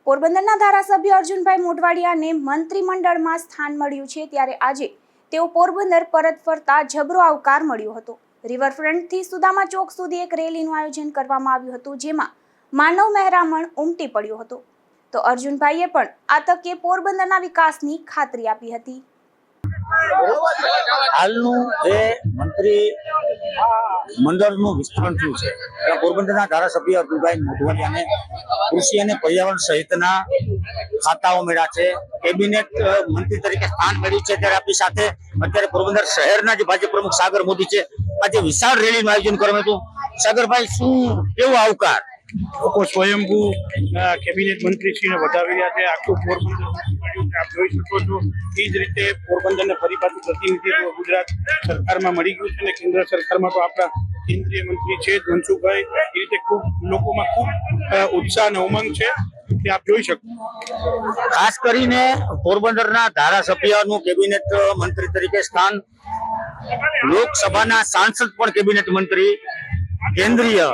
પોરબંદરના ધારાસભ્ય અર્જુનભાઈ મોઢવાડિયાને મંત્રીમંડળમાં સ્થાન મળ્યું છે ત્યારે આજે તેઓ પોરબંદર પરત ફરતા જબરો આવકાર મળ્યો હતો। રિવરફ્રન્ટથી સુદામા ચોક સુધી એક રેલીનું આયોજન કરવામાં આવ્યું હતું, જેમાં માનવ મહેરામણ ઉમટી પડ્યો હતો। તો અર્જુનભાઈએ પણ આ તકે પોરબંદરના વિકાસની ખાતરી આપી હતી। હાલનું જે મંત્રી મંડળનું વિસ્તરણ થયું છે, પોરબંદરના ધારાસભ્ય અર્જુનભાઈ મોઢવાડિયાને કૃષિ અને પર્યાવરણ સહિતના ખાતાઓ મળ્યા છે, કેબિનેટ મંત્રી તરીકે સ્થાન મળ્યું છે। ત્યારે આપણી સાથે અત્યારે પોરબંદર શહેરના જે ભાજપ પ્રમુખ સાગર મોદી છે, આજે વિશાળ રેલીનું આયોજન કરવામાં હતું। સાગરભાઈ, શું કેવો આવકાર? લોકો સ્વયંભૂ કેબિનેટ મંત્રીશ્રીને વધાવી રહ્યા છે। આખું પોરબંદર આપ જોઈ શકો છો। એ જ રીતે પોરબંદરને ફરી પાછું પ્રતિનિધિત્વ ગુજરાત સરકારમાં મળી ગયું છે અને કેન્દ્ર સરકારમાં તો આપણા કેન્દ્રીય મંત્રી છે મનસુખભાઈ। એ રીતે ખૂબ લોકોમાં ખૂબ ઉત્સાહ અને ઉમંગ છે, તે આપ જોઈ શકો। ખાસ કરીને પોરબંદરના ધારાસભ્યનું કેબિનેટ મંત્રી તરીકે સ્થાન, લોકસભાના સાંસદ પણ કેબિનેટ મંત્રી, કેન્દ્રીય।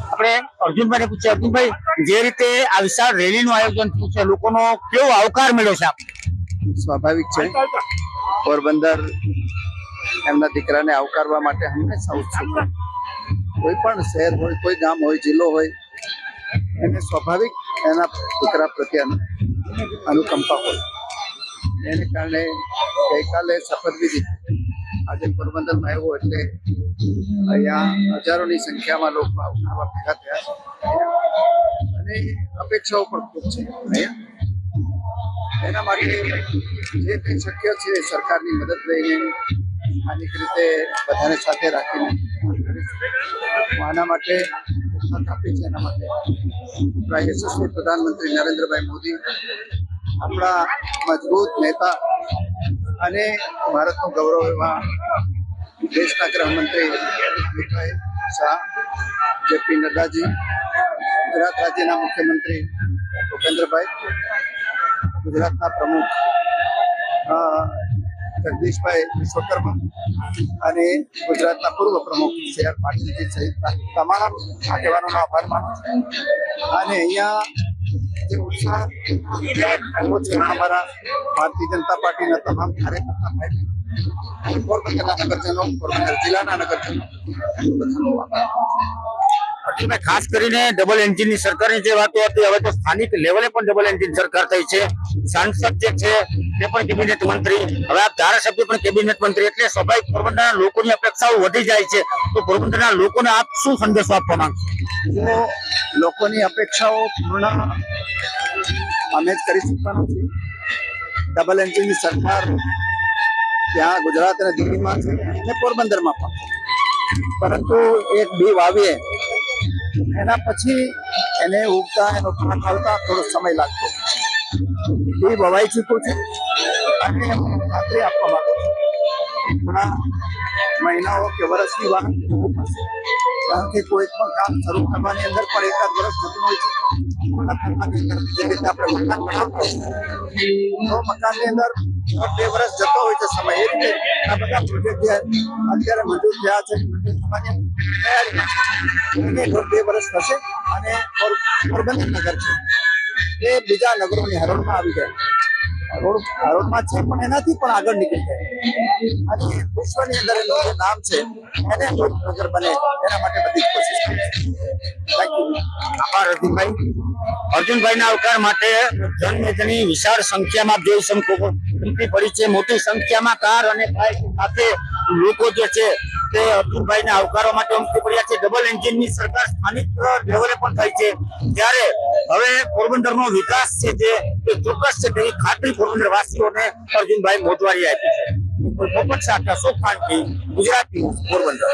આપણે અર્જુનભાઈને પૂછીએ, અર્જુનભાઈ, જે રીતે આ વિશાળ રેલીનું આયોજન થયું છે, લોકોનો કેવો આવકાર મળ્યો છે? સ્વાભાવિક છે, પોરબંદર એમના દીકરાને આવકારવા માટે હંમેશા ઉત્સુક હોય। કોઈ પણ શહેર હોય, કોઈ ગામ હોય, જિલ્લો હોય, એને સ્વાભાવિક એના દીકરા પ્રત્યે અનુકંપા હોય। એને કારણે ગઈકાલે શપથવિધિ આજે પોરબંદરમાં આવ્યો એટલે અહીંયા હજારોની સંખ્યામાં લોકો આવકારવા ભેગા થયા છે અને અપેક્ષાઓ પણ ખૂબ છે અહીંયા। એના માટે જે કંઈ શક્ય છે સરકારની મદદ લઈને સ્થાનિક રીતે બધાને સાથે રાખીને આના માટે આપી છે। એના માટે આપણા યશસ્વી પ્રધાનમંત્રી નરેન્દ્રભાઈ મોદી, આપણા મજબૂત નેતા અને ભારતનું ગૌરવ એવા દેશના ગૃહમંત્રી અમિતભાઈ શાહ, જેપી નડ્ડાજી, ગુજરાત રાજ્યના મુખ્યમંત્રી ભૂપેન્દ્રભાઈ, ગુજરાતના પ્રમુખ જગદીશભાઈ વિશ્વકર્મા અને ગુજરાતના પૂર્વ પ્રમુખ CR પાટીલજી સહિતના તમામ આગેવાનોનો આભાર માનું છું। અને અહીંયા જે ઉત્સાહ અમારા ભારતીય જનતા પાર્ટીના તમામ કાર્યકર્તા ભાઈ, પોરબંદરના નગરજનો, પોરબંદર જિલ્લાના નગરજનો, બધાનો આભાર। ખાસ કરીને ડબલ એન્જિનની સરકારની જે વાતો હતી, હવે તો સ્થાનિક લેવલે પણ ડબલ એન્જિન સરકાર થઈ છે। સાંસદ જે છે તે પણ કેબિનેટ મંત્રી, હવે આ ધારાસભ્ય પણ કેબિનેટ મંત્રી, એટલે સ્વાભાવિક પોરબંદરના લોકોની અપેક્ષાઓ વધી જાય છે। તો પોરબંદરના લોકોને આપ શું સંદેશો આપવા માંગશો? જો લોકોની અપેક્ષાઓ પૂર્ણ અમે જ કરી શકવાના છીએ। ડબલ એન્જિનની સરકાર ત્યાં ગુજરાત અને દિલ્હીમાં છે અને પોરબંદરમાં પણ, પરંતુ એક બી વાવીએ એના પછી એને ઉગતા, એનો પાક આવતા થોડો સમય લાગતો। બી વવાઈ ચૂક્યું છે અને ખાતરી આપવા માંગુ છું થોડા મહિનાઓ કે વર્ષની વાત થશે, કારણ કે કોઈ પણ કામ શરૂ કરવાની અંદર પણ એકાદ વર્ષ જતું હોય છે। જે રીતે આપણે મકાન બનાવતા તો મકાનની અંદર 2 વર્ષ જતો હોય છે સમય, એ રીતે આ બધા પ્રોજેક્ટ જે અત્યારે મંજૂર થયા છે તૈયારીમાં 2 વર્ષ થશે અને પોરબંદર નગર છે એ બીજા નગરોની હરોળમાં આવી જાય। હરોળમાં છે પણ એનાથી પણ આગળ નીકળી જાય અને વિશ્વની અંદર એનું જે નામ છે એને નગર બને, એના માટે બધી કોશિશ કરી છે। થેન્ક યુ, આભાર અર્જુનભાઈ। અર્જુનભાઈના આવકાર માટે જનમેદની વિશાળ સંખ્યામાં જોઈ શકો ઉમટી પડી છે। મોટી સંખ્યામાં કાર અને બાઇક સાથે લોકો જે છે તે અર્જુનભાઈને આવકારવા માટે ઉમટી પડ્યા છે। ડબલ એન્જિનની સરકાર સ્થાનિક લેવલે પણ થઈ છે, ત્યારે હવે પોરબંદરનો વિકાસ છે જે ચોક્કસ છે તેવી ખાતરી પોરબંદર વાસીઓને અર્જુનભાઈ મોઢવાડિયાએ આપી છે। પોપટ શાહ, સોપાન, ગુજરાતી, પોરબંદર।